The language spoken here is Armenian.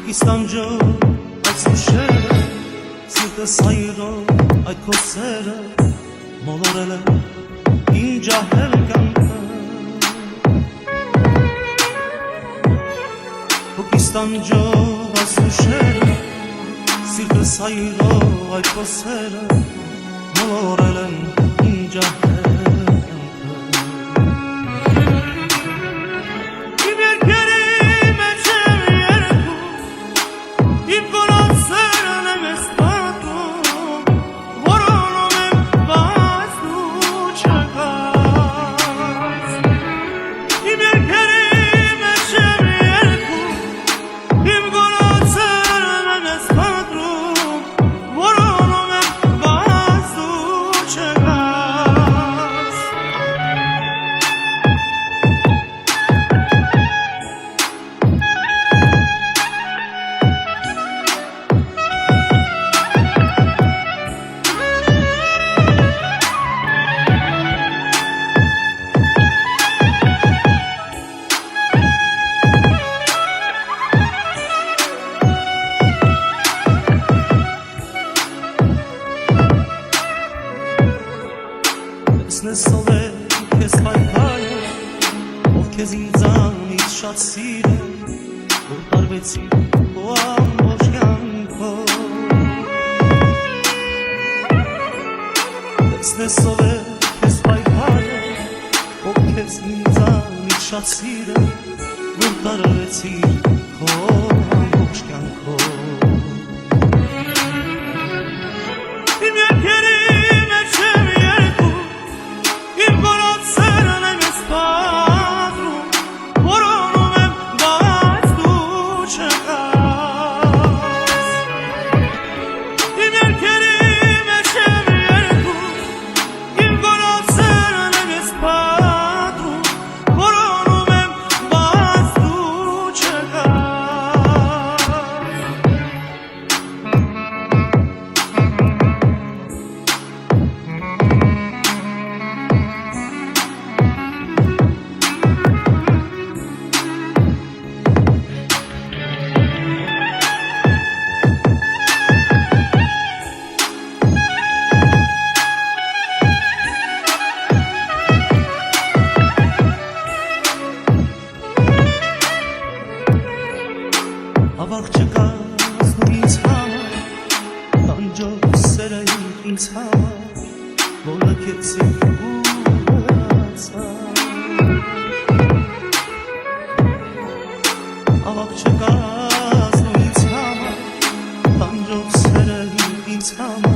Իստանջո այս ուշերը սիրտս հայրով այդ քո սերը մոլորել է իմ ջահել կյանքը Իստանջո այս ուշերը սիրտս հայրով այդ քո սերը մոլորել են իմ ջահել Սով է քեզ պայքարը, ով քեզ ինձանից շատ սիրել, որ տարվեցի քո ամբողջ կյանքով Տեսնես ով է քեզ պայքարը, ով քեզ ինձանից շատ սիրել, որ տարվեցի քո ամբողջ կյանքով Ավաղ չկաս դու ինձ համար, տանջով սերը ինձ համար, որ լքեցի ու հրացա Ավաղ չկաս դու ինձ համար, տանջով սերը ինձ համար